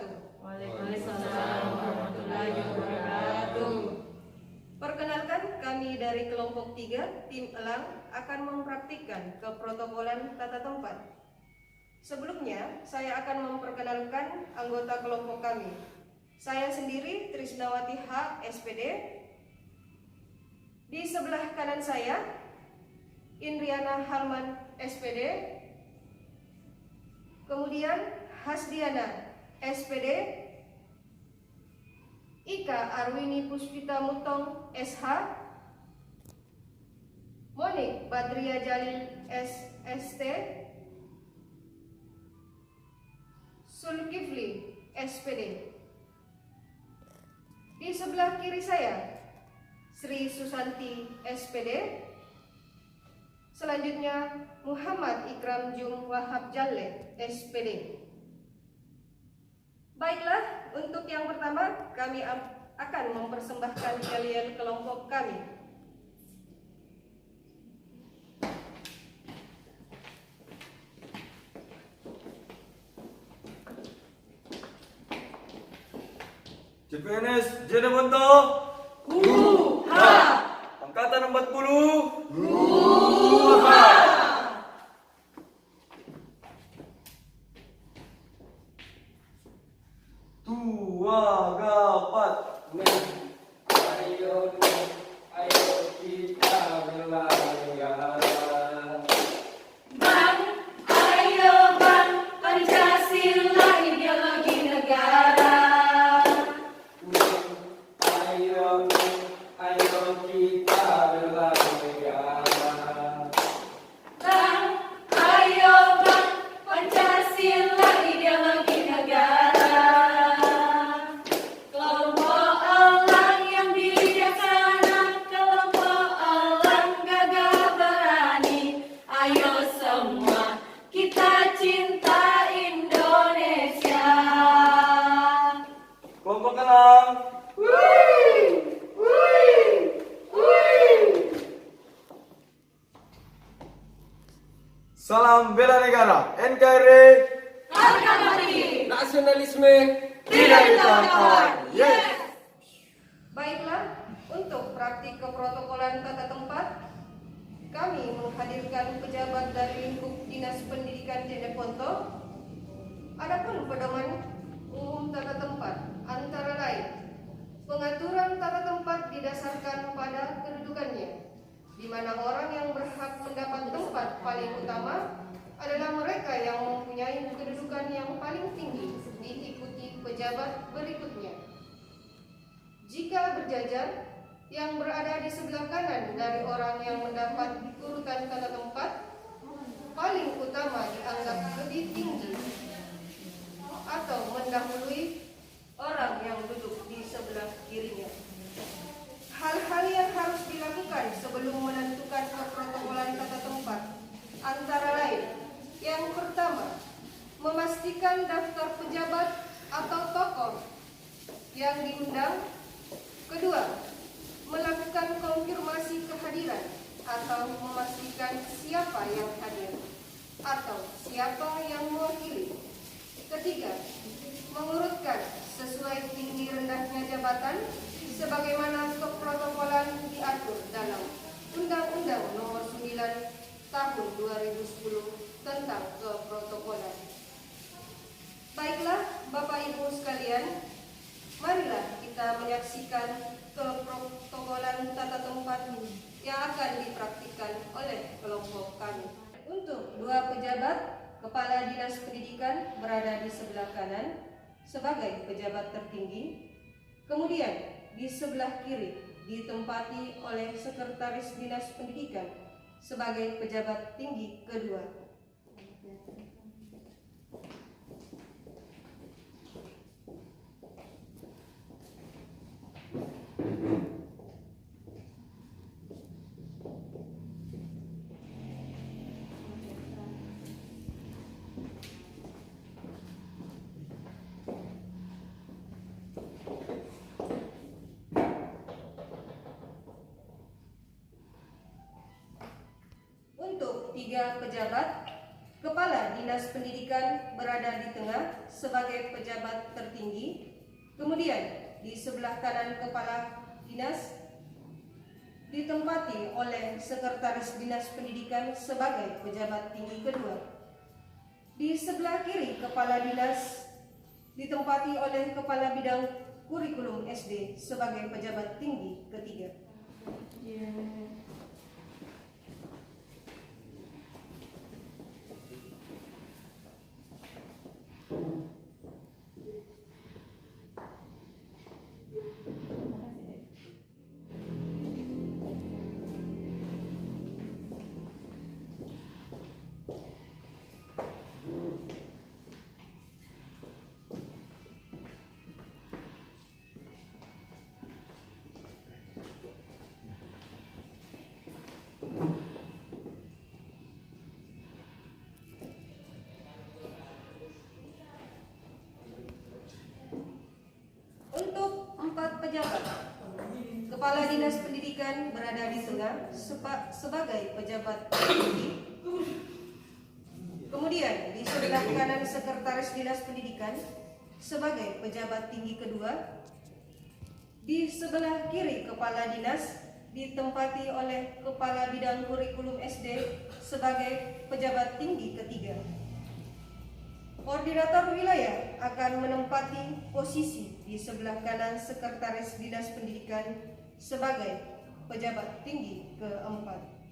wabarakatuh. Waalaikumsalam warahmatullahi wabarakatuh. Perkenalkan, kami dari kelompok 3 tim Elang akan mempraktikkan keprotokolan tata tempat. Sebelumnya, saya akan memperkenalkan anggota kelompok kami. Saya sendiri Trisnawati H, SPD. Di sebelah kanan saya, Indriana Halman, SPD. Kemudian Hasdiana, SPD. Ika Arwini Puspita Mutong, SH. Monik Badria Jalil, SST. Sulkifli, SPD. Di sebelah kiri saya, Sri Susanti, SPD. Selanjutnya Muhammad Ikram Jung Wahab Jalle, SPD. Baiklah, untuk yang pertama kami akan mempersembahkan kalian kelompok kami. CPNS Jeneponto Huha. Angkatan 40 Huha. Tua Gapat. Ayo kita berlayar. Bang, ayo bang, Pancasila ideologi negara. Ayo kita berlayar. Bang, ayo bang, Pancasila ideologi negara. Kelompok elang yang bijaksana, kelompok elang gagah berani. Ayo semua kita cinta Indonesia. Kelompok Elang. Salam bela negara. NKRI. Harga mati Nasionalisme tidak ditolakkan. Yes. Baiklah, untuk praktik keprotokolan tata tempat, kami menghadirkan pejabat dari lingkup Dinas Pendidikan Jeneponto. Adapun pedoman umum tata tempat antara lain, pengaturan tata tempat didasarkan pada kedudukannya, di mana orang yang berhak mendapat tempat paling utama adalah mereka yang mempunyai kedudukan yang paling tinggi, diikuti pejabat berikutnya. Jika berjajar, yang berada di sebelah kanan dari orang yang mendapat urutan tata tempat paling utama dianggap lebih tinggi atau mendahului orang yang duduk di sebelah kirinya. Hal-hal yang harus dilakukan sebelum menentukan keprotokolan tata tempat antara lain, yang pertama, memastikan daftar pejabat atau tokoh yang diundang. Kedua, melakukan konfirmasi kehadiran atau memastikan siapa yang hadir atau siapa yang mewakili. Ketiga, mengurutkan sesuai tinggi rendahnya jabatan sebagaimana keprotokolan diatur dalam Undang-Undang Nomor 9 Tahun 2010 tentang keprotokolan. Baiklah, Bapak Ibu sekalian, marilah kita menyaksikan keprotokolan tata tempat yang akan dipraktikkan oleh kelompok kami. Untuk 2 pejabat, Kepala Dinas Pendidikan berada di sebelah kanan sebagai pejabat tertinggi. Kemudian di sebelah kiri ditempati oleh Sekretaris Dinas Pendidikan sebagai pejabat tinggi kedua. Untuk 3 pejabat, Kepala Dinas Pendidikan berada di tengah sebagai pejabat tertinggi. Kemudian di sebelah kanan Kepala Dinas ditempati oleh Sekretaris Dinas Pendidikan sebagai pejabat tinggi kedua. Di sebelah kiri Kepala Dinas ditempati oleh Kepala Bidang Kurikulum SD sebagai pejabat tinggi ketiga. Untuk 4 pejabat, Kepala Dinas Pendidikan berada di tengah sebagai pejabat tinggi. Kemudian di sebelah kanan Sekretaris Dinas Pendidikan sebagai pejabat tinggi kedua. Di sebelah kiri Kepala Dinas ditempati oleh Kepala Bidang Kurikulum SD sebagai pejabat tinggi ketiga. Koordinator wilayah akan menempati posisi di sebelah kanan Sekretaris Dinas Pendidikan sebagai pejabat tinggi keempat.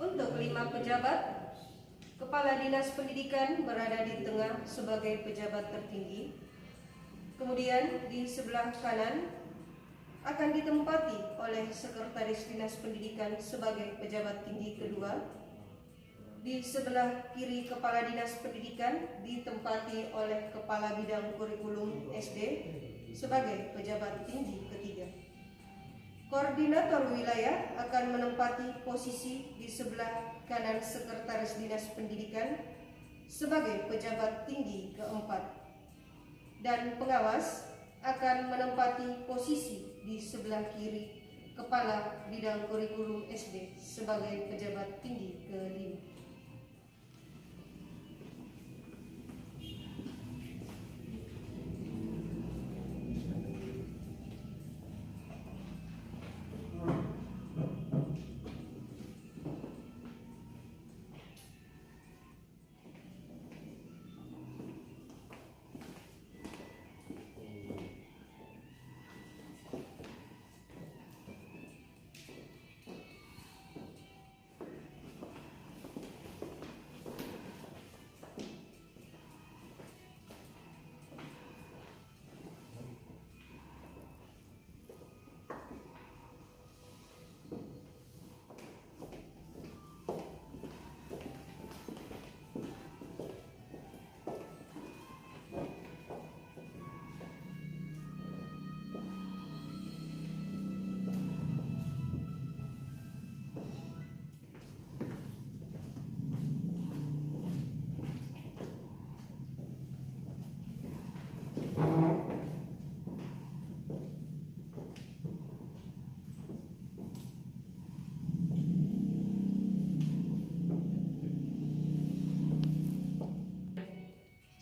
Untuk 5 pejabat, Kepala Dinas Pendidikan berada di tengah sebagai pejabat tertinggi. Kemudian di sebelah kanan akan ditempati oleh Sekretaris Dinas Pendidikan sebagai pejabat tinggi kedua. Di sebelah kiri Kepala Dinas Pendidikan ditempati oleh Kepala Bidang Kurikulum SD sebagai pejabat tinggi ketiga. Koordinator wilayah akan menempati posisi di sebelah kanan Sekretaris Dinas Pendidikan sebagai pejabat tinggi keempat. Dan pengawas akan menempati posisi di sebelah kiri Kepala Bidang Kurikulum SD sebagai pejabat tinggi kelima.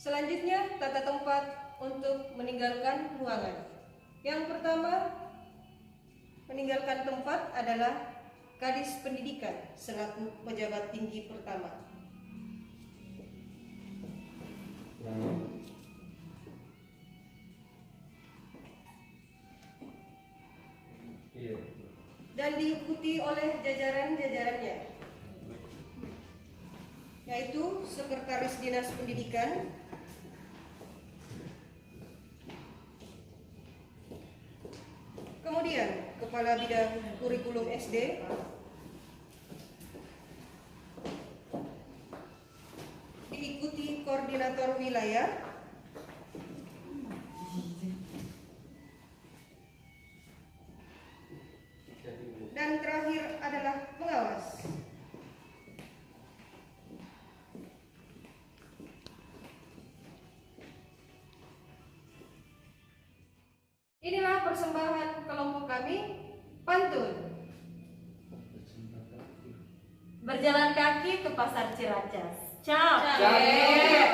Selanjutnya, tata tempat untuk meninggalkan ruangan. Yang pertama, meninggalkan tempat adalah Kadis Pendidikan selaku pejabat tinggi pertama. dan diikuti oleh jajaran-jajarannya, yaitu Sekretaris Dinas Pendidikan, kemudian Kepala Bidang Kurikulum SD, diikuti Koordinator Wilayah, dan terakhir adalah pengawas. Inilah persembahan kelompok kami, pantun. Berjalan kaki ke pasar Ciracas. Capek. Capek.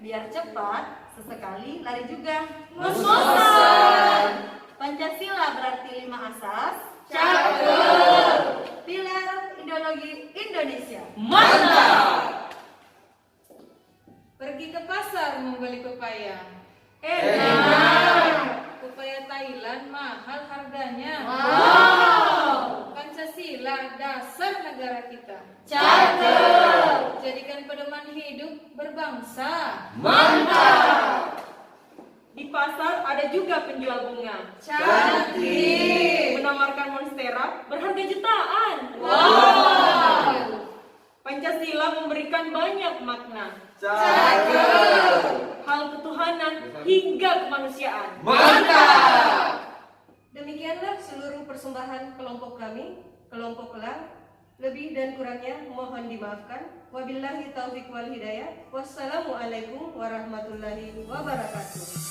Biar cepat, sesekali lari juga. Ngos-ngosan. Pancasila berarti 5 asas. Cakep. Pilar ideologi Indonesia. Mantap. Pergi ke pasar membeli pepaya. Enak. Pepaya Thailand mahal harganya. Wow. Pancasila dasar negara kita. Cakep. Jadikan pedoman hidup berbangsa. Mantap. Di pasar ada juga penjual bunga. Cantik. Menawarkan monstera berharga jutaan. Wow. Pancasila memberikan banyak makna. Cakep. Hal ketuhanan hingga kemanusiaan. Mantap. Demikianlah seluruh persembahan kelompok kami, kelompok Elang. Lebih dan kurangnya mohon dimaafkan. Wabillahi taufiq wal hidayah. Wassalamualaikum warahmatullahi wabarakatuh.